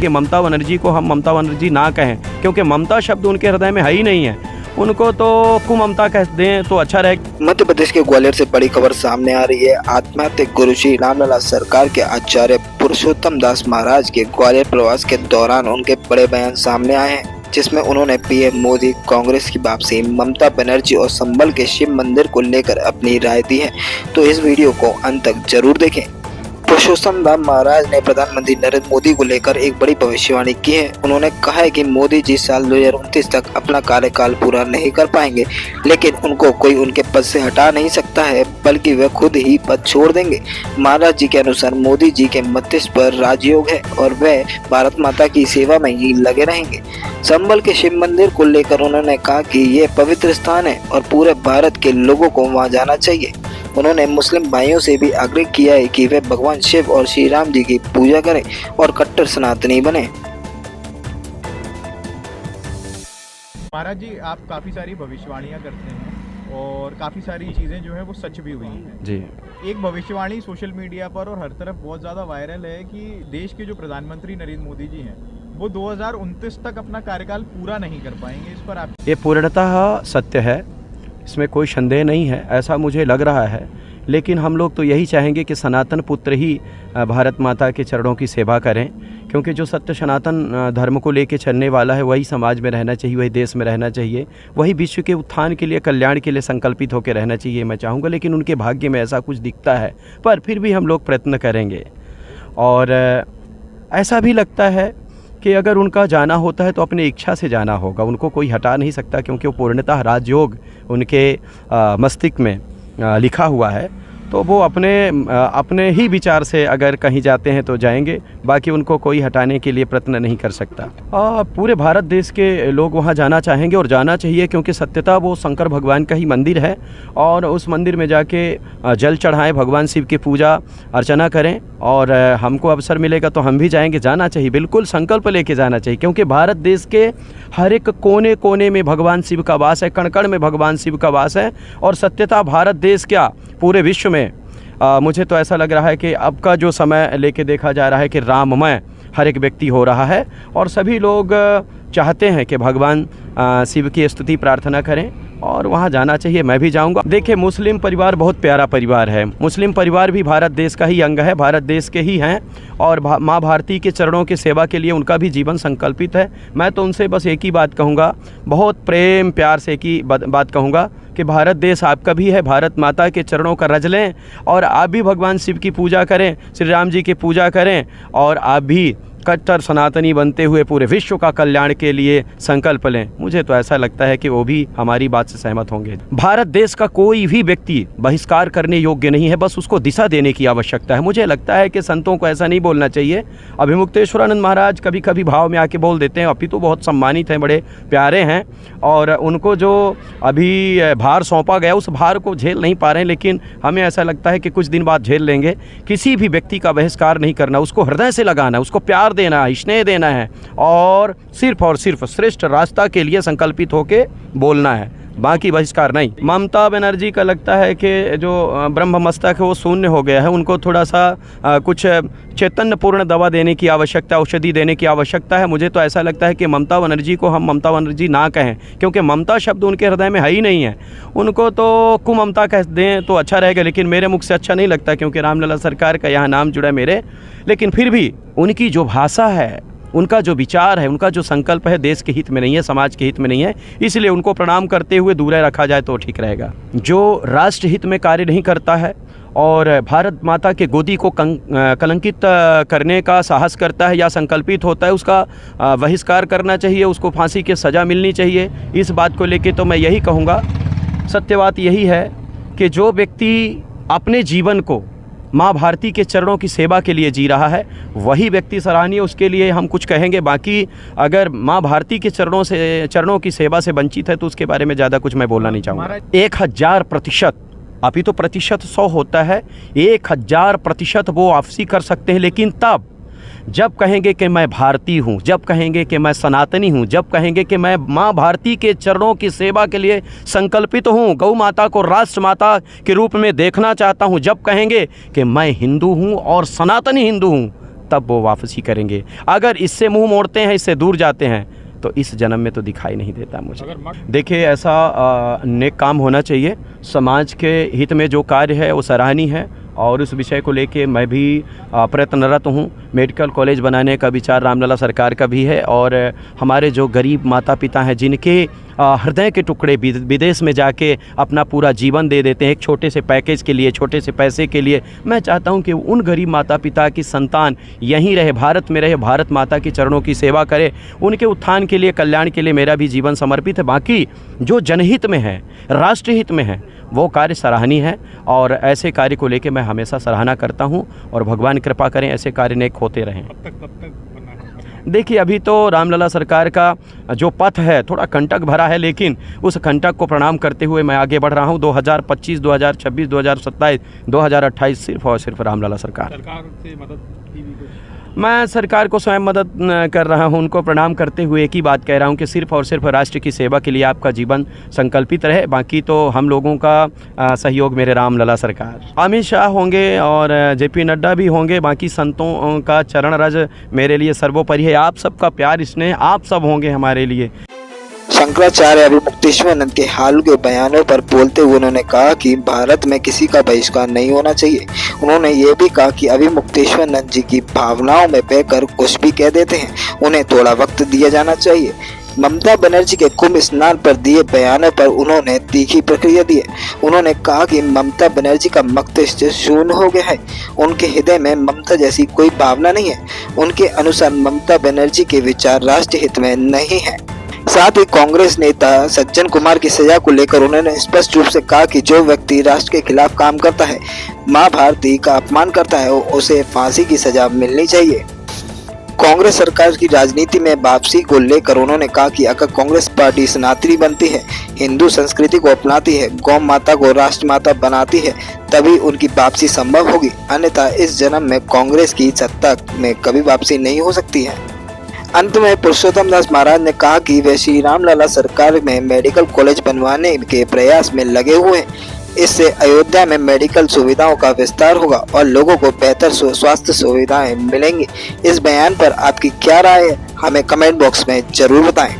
कि ममता बनर्जी को हम ममता बनर्जी ना कहें, क्योंकि ममता शब्द उनके हृदय में है ही नहीं है। उनको तो कुममता कह दें तो अच्छा रहेगा। मध्य प्रदेश के ग्वालियर से बड़ी खबर सामने आ रही है। आध्यात्मिक गुरु श्री रामलला सरकार के आचार्य पुरुषोत्तम दास महाराज के ग्वालियर प्रवास के दौरान उनके बड़े बयान सामने आए हैं, जिसमें उन्होंने पीएम मोदी, कांग्रेस की वापसी, ममता बनर्जी और संभल के शिव मंदिर को लेकर अपनी राय दी है। तो इस वीडियो को अंत तक जरूर देखें। पुरुषोत्तम दास महाराज ने प्रधानमंत्री नरेंद्र मोदी को लेकर एक बड़ी भविष्यवाणी की है। उन्होंने कहा है कि मोदी जी साल 2029 तक अपना कार्यकाल पूरा नहीं कर पाएंगे, लेकिन उनको कोई उनके पद से हटा नहीं सकता है, बल्कि वे खुद ही पद छोड़ देंगे। महाराज जी के अनुसार मोदी जी के मस्तिष्क पर राजयोग है और वे भारत माता की सेवा में ही लगे रहेंगे। संभल के शिव मंदिर को लेकर उन्होंने कहा कि ये पवित्र स्थान है और पूरे भारत के लोगों को वहां जाना चाहिए। उन्होंने मुस्लिम भाइयों से भी आग्रह किया है कि वे भगवान शिव और श्री राम जी की पूजा करें और कट्टर सनातनी बने। महाराज जी, आप काफ़ी सारी भविष्यवाणियां करते हैं और काफ़ी सारी चीज़ें जो है वो सच भी हुई हैं जी। एक भविष्यवाणी सोशल मीडिया पर और हर तरफ बहुत ज़्यादा वायरल है कि देश के जो प्रधानमंत्री नरेंद्र मोदी जी हैं वो 2029 तक अपना कार्यकाल पूरा नहीं कर पाएंगे। इस पर आप? ये पूर्णतः सत्य है, इसमें कोई संदेह नहीं है, ऐसा मुझे लग रहा है। लेकिन हम लोग तो यही चाहेंगे कि सनातन पुत्र ही भारत माता के चरणों की सेवा करें, क्योंकि जो सत्य सनातन धर्म को लेके चलने वाला है वही समाज में रहना चाहिए, वही देश में रहना चाहिए, वही विश्व के उत्थान के लिए, कल्याण के लिए संकल्पित होकर रहना चाहिए, मैं चाहूँगा। लेकिन उनके भाग्य में ऐसा कुछ दिखता है, पर फिर भी हम लोग प्रयत्न करेंगे। और ऐसा भी लगता है कि अगर उनका जाना होता है तो अपनी इच्छा से जाना होगा, उनको कोई हटा नहीं सकता, क्योंकि वो पूर्णतः राजयोग उनके मस्तिष्क में लिखा हुआ है। तो वो अपने ही विचार से अगर कहीं जाते हैं तो जाएंगे, बाकी उनको कोई हटाने के लिए प्रयत्न नहीं कर सकता। पूरे भारत देश के लोग वहाँ जाना चाहेंगे और जाना चाहिए, क्योंकि सत्यता वो शंकर भगवान का ही मंदिर है। और उस मंदिर में जाके जल चढ़ाएं, भगवान शिव की पूजा अर्चना करें, और हमको अवसर मिलेगा तो हम भी जाएंगे। जाना चाहिए, बिल्कुल संकल्प लेके जाना चाहिए, क्योंकि भारत देश के हर एक कोने कोने में भगवान शिव का वास है, कण कण में भगवान शिव का वास है। और सत्यता भारत देश क्या पूरे विश्व में मुझे तो ऐसा लग रहा है कि अब का जो समय लेके देखा जा रहा है कि राममय हर एक व्यक्ति हो रहा है, और सभी लोग चाहते हैं कि भगवान शिव की स्तुति प्रार्थना करें, और वहाँ जाना चाहिए। मैं भी जाऊँगा। देखिए, मुस्लिम परिवार बहुत प्यारा परिवार है। मुस्लिम परिवार भी भारत देश का ही अंग है, भारत देश के ही हैं, और माँ भारती के चरणों की सेवा के लिए उनका भी जीवन संकल्पित है। मैं तो उनसे बस एक ही बात कहूँगा, बहुत प्रेम प्यार से एक ही बात कहूँगा कि भारत देश आपका भी है, भारत माता के चरणों का रज लें, और आप भी भगवान शिव की पूजा करें, श्री राम जी की पूजा करें, और आप भी कट्टर सनातनी बनते हुए पूरे विश्व का कल्याण के लिए संकल्प लें। मुझे तो ऐसा लगता है कि वो भी हमारी बात से सहमत होंगे। भारत देश का कोई भी व्यक्ति बहिष्कार करने योग्य नहीं है, बस उसको दिशा देने की आवश्यकता है। मुझे लगता है कि संतों को ऐसा नहीं बोलना चाहिए। अभिमुक्तेश्वरानंद महाराज कभी कभी भाव में आके बोल देते हैं, अभी तो बहुत सम्मानित हैं, बड़े प्यारे हैं, और उनको जो अभी भार सौंपा गया उस भार को झेल नहीं पा रहे हैं। लेकिन हमें ऐसा लगता है कि कुछ दिन बाद झेल लेंगे। किसी भी व्यक्ति का बहिष्कार नहीं करना, उसको हृदय से लगाना, उसको प्यार देना है, स्नेह देना है, और सिर्फ श्रेष्ठ रास्ता के लिए संकल्पित होके बोलना है, बाकी बहिष्कार नहीं। ममता बनर्जी का लगता है कि जो ब्रह्म मस्तक है वो शून्य हो गया है, उनको थोड़ा सा कुछ चैतन्यपूर्ण दवा देने की आवश्यकता, औषधि देने की आवश्यकता है। मुझे तो ऐसा लगता है कि ममता बनर्जी को हम ममता बनर्जी ना कहें, क्योंकि ममता शब्द उनके हृदय में है ही नहीं है। उनको तो कुममता कह दें तो अच्छा रहेगा, लेकिन मेरे मुख से अच्छा नहीं लगता, क्योंकि रामलला सरकार का यहाँ नाम जुड़ा है मेरे। लेकिन फिर भी उनकी जो भाषा है, उनका जो विचार है, उनका जो संकल्प है, देश के हित में नहीं है, समाज के हित में नहीं है, इसलिए उनको प्रणाम करते हुए दूर रखा जाए तो ठीक रहेगा। जो राष्ट्र हित में कार्य नहीं करता है और भारत माता के गोदी को कलंकित करने का साहस करता है या संकल्पित होता है, उसका बहिष्कार करना चाहिए, उसको फांसी की सज़ा मिलनी चाहिए। इस बात को लेके तो मैं यही कहूँगा, सत्य बात यही है कि जो व्यक्ति अपने जीवन को माँ भारती के चरणों की सेवा के लिए जी रहा है वही व्यक्ति सराहनीय, उसके लिए हम कुछ कहेंगे। बाकी अगर माँ भारती के चरणों की सेवा से वंचित है तो उसके बारे में ज़्यादा कुछ मैं बोलना नहीं चाहूँगा। 1000%, अभी तो प्रतिशत 100 होता है, 1000% वो वापसी कर सकते हैं, लेकिन तब जब कहेंगे कि मैं भारती हूँ, जब कहेंगे कि मैं सनातनी हूँ, जब कहेंगे कि मैं माँ भारती के चरणों की सेवा के लिए संकल्पित हूँ, गौ माता को राष्ट्र माता के रूप में देखना चाहता हूँ, जब कहेंगे कि मैं हिंदू हूँ और सनातनी हिंदू हूँ, तब वो वापसी करेंगे। अगर इससे मुंह मोड़ते हैं, इससे दूर जाते हैं, तो इस जन्म में तो दिखाई नहीं देता मुझे। देखिए, ऐसा नेक काम होना चाहिए। समाज के हित में जो कार्य है वो सराहनीय है, और उस विषय को लेके मैं भी प्रयत्नरत हूँ। मेडिकल कॉलेज बनाने का विचार रामलला सरकार का भी है, और हमारे जो गरीब माता पिता हैं जिनके हृदय के टुकड़े विदेश में जाके अपना पूरा जीवन दे देते हैं एक छोटे से पैकेज के लिए, छोटे से पैसे के लिए, मैं चाहता हूं कि उन गरीब माता पिता की संतान यहीं रहे, भारत में रहे, भारत माता के चरणों की सेवा करे। उनके उत्थान के लिए, कल्याण के लिए मेरा भी जीवन समर्पित है। बाकी जो जनहित में है, राष्ट्रहित में है, वो कार्य सराहनीय है, और ऐसे कार्य को लेकर मैं हमेशा सराहना करता हूं, और भगवान कृपा करें ऐसे कार्य नेक होते रहें। देखिए, अभी तो रामलला सरकार का जो पथ है थोड़ा कंटक भरा है, लेकिन उस कंटक को प्रणाम करते हुए मैं आगे बढ़ रहा हूं। 2025, 2026, 2027, 2028 सिर्फ और सिर्फ रामलला सरकार से मदद की भी कुछ? मैं सरकार को स्वयं मदद कर रहा हूं। उनको प्रणाम करते हुए एक ही बात कह रहा हूं कि सिर्फ और सिर्फ राष्ट्र की सेवा के लिए आपका जीवन संकल्पित रहे। बाकी तो हम लोगों का सहयोग मेरे रामलला सरकार। अमित शाह होंगे और JP नड्डा भी होंगे। बाकी संतों का चरण रज मेरे लिए सर्वोपरि है। आप सबका प्यार, स्नेह, आप सब होंगे हमारे लिए। शंकराचार्य अभिमुक्तेश्वरानंद के हाल के बयानों पर बोलते हुए उन्होंने कहा कि भारत में किसी का बहिष्कार नहीं होना चाहिए। उन्होंने ये भी कहा कि अभिमुक्तेश्वरानंद जी की भावनाओं में बहकर कुछ भी कह देते हैं, उन्हें थोड़ा वक्त दिया जाना चाहिए। ममता बनर्जी के कुंभ स्नान पर दिए बयानों पर उन्होंने तीखी प्रतिक्रिया दी। उन्होंने कहा कि ममता बनर्जी का मस्तिष्क शून्य हो गया है, उनके हृदय में ममता जैसी कोई भावना नहीं है। उनके अनुसार ममता बनर्जी के विचार राष्ट्र हित में नहीं है। साथ ही कांग्रेस नेता सज्जन कुमार की सजा को लेकर उन्होंने स्पष्ट रूप से कहा कि जो व्यक्ति राष्ट्र के खिलाफ काम करता है, मां भारती का अपमान करता है, उसे फांसी की सजा मिलनी चाहिए। कांग्रेस सरकार की राजनीति में वापसी को लेकर उन्होंने कहा कि अगर कांग्रेस पार्टी सनातनी बनती है, हिंदू संस्कृति को अपनाती है, गौ माता को राष्ट्र माता बनाती है, तभी उनकी वापसी संभव होगी, अन्यथा इस जन्म में कांग्रेस की सत्ता में कभी वापसी नहीं हो सकती है। अंत में पुरुषोत्तम दास महाराज ने कहा कि वे श्री रामलला सरकार में मेडिकल कॉलेज बनवाने के प्रयास में लगे हुए हैं। इससे अयोध्या में मेडिकल सुविधाओं का विस्तार होगा और लोगों को बेहतर स्वास्थ्य सुविधाएं मिलेंगी। इस बयान पर आपकी क्या राय है, हमें कमेंट बॉक्स में जरूर बताएं।